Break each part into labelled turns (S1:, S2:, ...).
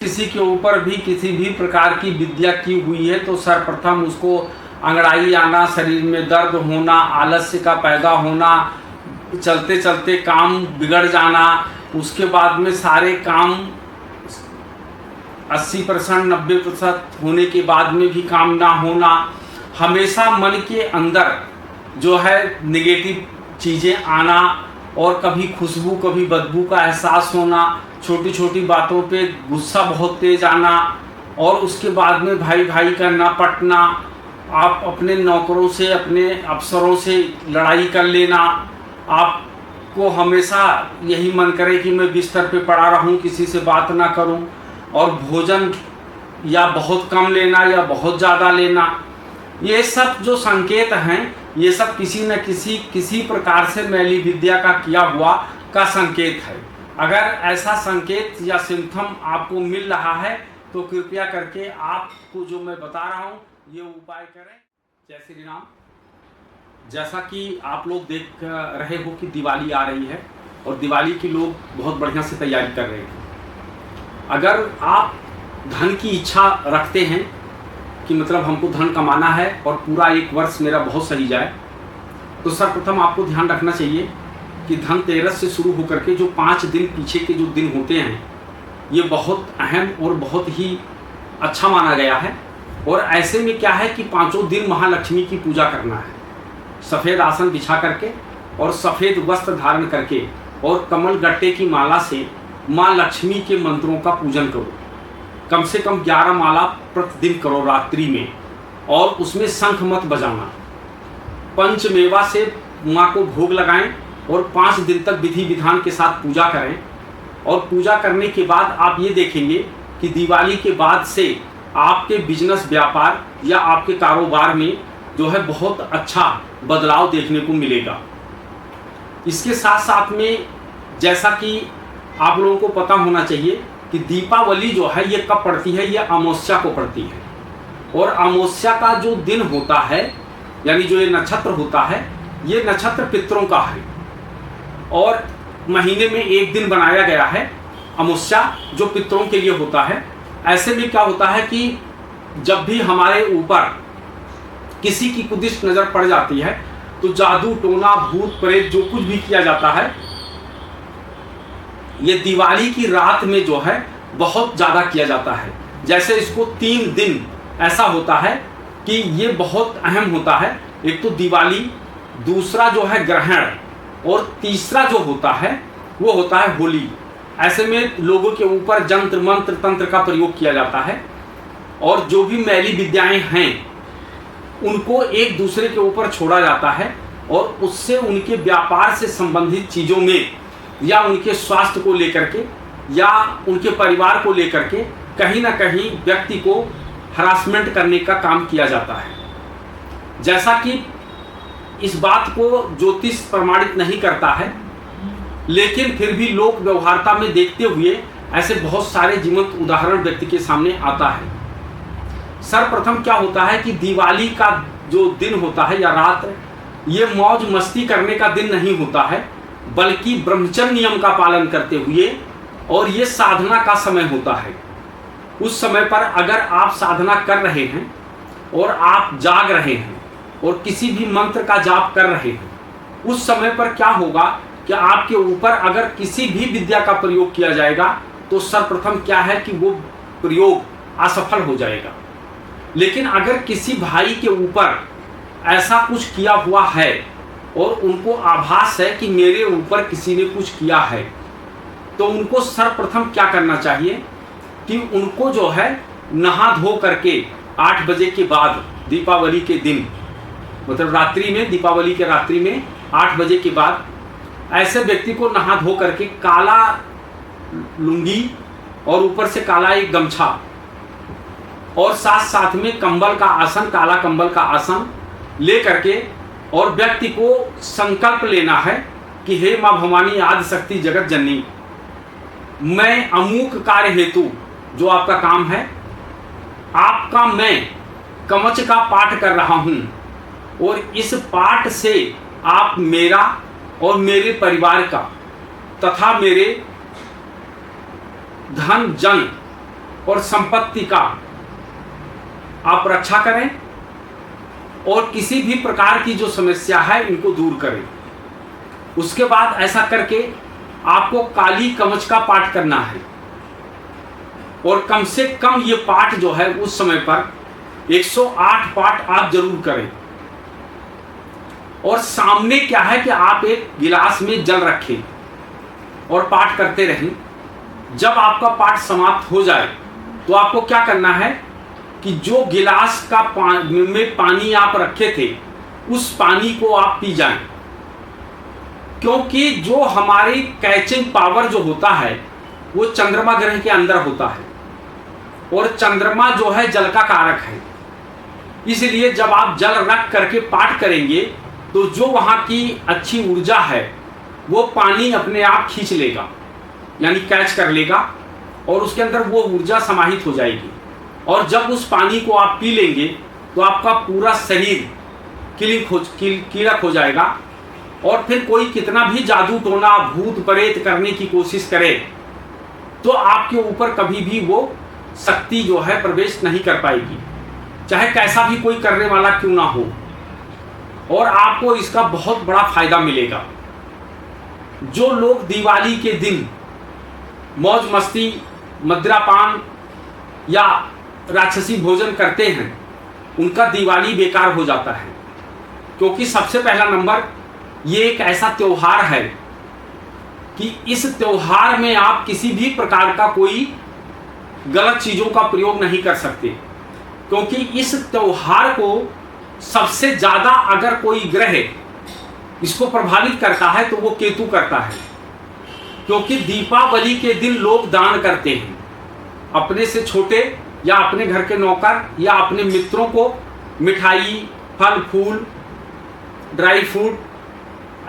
S1: किसी के ऊपर भी किसी भी प्रकार की विद्या की हुई है तो सर्वप्रथम उसको अंगड़ाई आना, शरीर में दर्द होना, आलस्य का पैदा होना, चलते चलते काम बिगड़ जाना, उसके बाद में सारे काम 80% 90% होने के बाद में भी काम ना होना, हमेशा मन के अंदर जो है नेगेटिव चीज़ें आना और कभी खुशबू कभी बदबू का एहसास होना, छोटी छोटी बातों पे गुस्सा बहुत तेज आना और उसके बाद में भाई भाई का ना पटना, आप अपने नौकरों से अपने अफसरों से लड़ाई कर लेना, आपको हमेशा यही मन करे कि मैं बिस्तर पे पड़ा रहूं, किसी से बात ना करूं, और भोजन या बहुत कम लेना या बहुत ज़्यादा लेना, ये सब जो संकेत हैं ये सब किसी न किसी प्रकार से मैली विद्या का किया हुआ का संकेत है। अगर ऐसा संकेत या सिम्पटम आपको मिल रहा है तो कृपया करके आपको जो मैं बता रहा हूँ ये उपाय करें। जय श्री राम। जैसा कि आप लोग देख रहे हो कि दिवाली आ रही है और दिवाली की लोग बहुत बढ़िया से तैयारी कर रहे हैं। अगर आप धन की इच्छा रखते हैं कि मतलब हमको धन कमाना है और पूरा एक वर्ष मेरा बहुत सही जाए, तो सर्वप्रथम आपको ध्यान रखना चाहिए कि धनतेरस से शुरू होकर के जो 5 दिन पीछे के जो दिन होते हैं ये बहुत अहम और बहुत ही अच्छा माना गया है। और ऐसे में क्या है कि 5 दिन महालक्ष्मी की पूजा करना है, सफ़ेद आसन बिछा करके और सफ़ेद वस्त्र धारण करके और कमल गट्टे की माला से माँ लक्ष्मी के मंत्रों का पूजन करो। कम से कम 11 माला प्रतिदिन करो रात्रि में, और उसमें शंख मत बजाना। पंचमेवा से माँ को भोग लगाएं और 5 दिन तक विधि विधान के साथ पूजा करें। और पूजा करने के बाद आप ये देखेंगे कि दिवाली के बाद से आपके बिजनेस व्यापार या आपके कारोबार में जो है बहुत अच्छा बदलाव देखने को मिलेगा। इसके साथ साथ में जैसा कि आप लोगों को पता होना चाहिए कि दीपावली जो है ये कब पड़ती है, ये अमावस्या को पड़ती है। और अमावस्या का जो दिन होता है यानी जो ये नक्षत्र होता है ये नक्षत्र पितरों का है और महीने में एक दिन बनाया गया है अमावस्या जो पितरों के लिए होता है। ऐसे में क्या होता है कि जब भी हमारे ऊपर किसी की कुदिश नज़र पड़ जाती है तो जादू टोना भूत प्रेत जो कुछ भी किया जाता है ये दिवाली की रात में जो है बहुत ज़्यादा किया जाता है। जैसे इसको 3 दिन ऐसा होता है कि ये बहुत अहम होता है। एक तो दिवाली, दूसरा जो है ग्रहण, और तीसरा जो होता है वो होता है होली। ऐसे में लोगों के ऊपर जंत्र मंत्र तंत्र का प्रयोग किया जाता है और जो भी मैली विद्याएं हैं उनको एक दूसरे के ऊपर छोड़ा जाता है और उससे उनके व्यापार से संबंधित चीज़ों में या उनके स्वास्थ्य को लेकर के या उनके परिवार को लेकर के कहीं ना कहीं व्यक्ति को हरासमेंट करने का काम किया जाता है। जैसा कि इस बात को ज्योतिष प्रमाणित नहीं करता है, लेकिन फिर भी लोक व्यवहारता में देखते हुए ऐसे बहुत सारे जीवंत उदाहरण व्यक्ति के सामने आता है। सर्वप्रथम क्या होता है कि दिवाली का जो दिन होता है या रात, ये मौज मस्ती करने का दिन नहीं होता है, बल्कि ब्रह्मचर्य नियम का पालन करते हुए, और ये साधना का समय होता है। उस समय पर अगर आप साधना कर रहे हैं और आप जाग रहे हैं और किसी भी मंत्र का जाप कर रहे हैं, उस समय पर क्या होगा कि आपके ऊपर अगर किसी भी विद्या का प्रयोग किया जाएगा तो सर्वप्रथम क्या है कि वो प्रयोग असफल हो जाएगा। लेकिन अगर किसी भाई के ऊपर ऐसा कुछ किया हुआ है और उनको आभास है कि मेरे ऊपर किसी ने कुछ किया है, तो उनको सर्वप्रथम क्या करना चाहिए कि उनको जो है नहा धो करके 8 बजे के बाद दीपावली के दिन, मतलब रात्रि में, दीपावली के रात्रि में 8 बजे के बाद ऐसे व्यक्ति को नहा धो करके काला लुंगी और ऊपर से काला एक गमछा और साथ साथ में कंबल का आसन, काला कंबल का आसन ले करके, और व्यक्ति को संकल्प लेना है कि हे माँ भवानी आदि शक्ति जगत जननी, मैं अमूक कार्य हेतु जो आपका काम है, आपका मैं कवच का पाठ कर रहा हूँ और इस पाठ से आप मेरा और मेरे परिवार का तथा मेरे धन जन और संपत्ति का आप रक्षा करें और किसी भी प्रकार की जो समस्या है इनको दूर करें। उसके बाद ऐसा करके आपको काली कवच का पाठ करना है और कम से कम ये पाठ जो है उस समय पर 108 पाठ आप जरूर करें। और सामने क्या है कि आप एक गिलास में जल रखें और पाठ करते रहें। जब आपका पाठ समाप्त हो जाए तो आपको क्या करना है कि जो गिलास का में पानी आप रखे थे उस पानी को आप पी जाएं, क्योंकि जो हमारी कैचिंग पावर जो होता है वो चंद्रमा ग्रह के अंदर होता है और चंद्रमा जो है जल का कारक है। इसलिए जब आप जल रख करके पाठ करेंगे तो जो वहाँ की अच्छी ऊर्जा है वो पानी अपने आप खींच लेगा, यानी कैच कर लेगा और उसके अंदर वो ऊर्जा समाहित हो जाएगी। और जब उस पानी को आप पी लेंगे तो आपका पूरा शरीर कीड़क हो जाएगा। और फिर कोई कितना भी जादू टोना भूत प्रेत करने की कोशिश करे तो आपके ऊपर कभी भी वो शक्ति जो है प्रवेश नहीं कर पाएगी, चाहे कैसा भी कोई करने वाला क्यों ना हो। और आपको इसका बहुत बड़ा फायदा मिलेगा। जो लोग दिवाली के दिन मौज मस्ती, मदिरापान या राक्षसी भोजन करते हैं उनका दिवाली बेकार हो जाता है, क्योंकि सबसे पहला नंबर ये एक ऐसा त्योहार है कि इस त्योहार में आप किसी भी प्रकार का कोई गलत चीज़ों का प्रयोग नहीं कर सकते, क्योंकि इस त्योहार को सबसे ज़्यादा अगर कोई ग्रह इसको प्रभावित करता है तो वो केतु करता है। क्योंकि दीपावली के दिन लोग दान करते हैं, अपने से छोटे या अपने घर के नौकर या अपने मित्रों को मिठाई, फल फूल, ड्राई फ्रूट,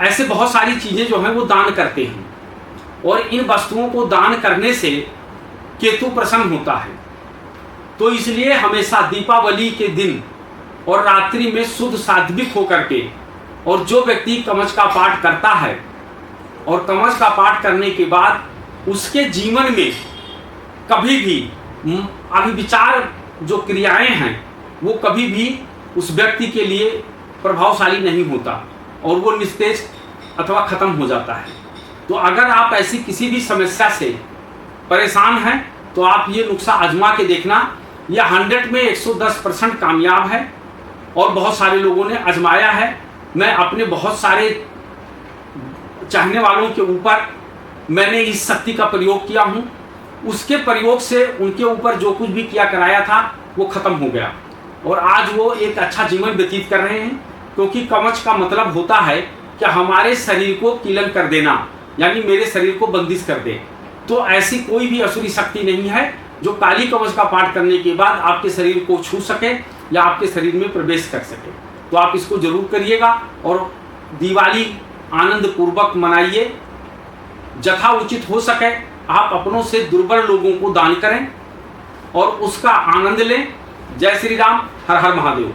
S1: ऐसे बहुत सारी चीज़ें जो हैं वो दान करते हैं। और इन वस्तुओं को दान करने से केतु प्रसन्न होता है। तो इसलिए हमेशा दीपावली के दिन और रात्रि में शुद्ध सात्विक होकर के, और जो व्यक्ति कवच का पाठ करता है और कवच का पाठ करने के बाद उसके जीवन में कभी भी अभिविचार जो क्रियाएं हैं वो कभी भी उस व्यक्ति के लिए प्रभावशाली नहीं होता और वो निस्तेज अथवा खत्म हो जाता है। तो अगर आप ऐसी किसी भी समस्या से परेशान हैं तो आप ये नुस्खा आजमा के देखना। यह 100 में 110% कामयाब है और बहुत सारे लोगों ने आजमाया है। मैं अपने बहुत सारे चाहने वालों के ऊपर मैंने इस शक्ति का प्रयोग किया हूँ। उसके प्रयोग से उनके ऊपर जो कुछ भी किया कराया था वो खत्म हो गया और आज वो एक अच्छा जीवन व्यतीत कर रहे हैं। क्योंकि कवच का मतलब होता है कि हमारे शरीर को कीलन कर देना, यानी मेरे शरीर को बंदिश कर दे। तो ऐसी कोई भी असुरी शक्ति नहीं है जो काली कवच का पाठ करने के बाद आपके शरीर को छू सके या आपके शरीर में प्रवेश कर सके। तो आप इसको जरूर करिएगा और दिवाली आनंद पूर्वक मनाइए। जथा उचित हो सके आप अपनों से दुर्बल लोगों को दान करें और उसका आनंद लें। जय श्री राम, हर हर महादेव।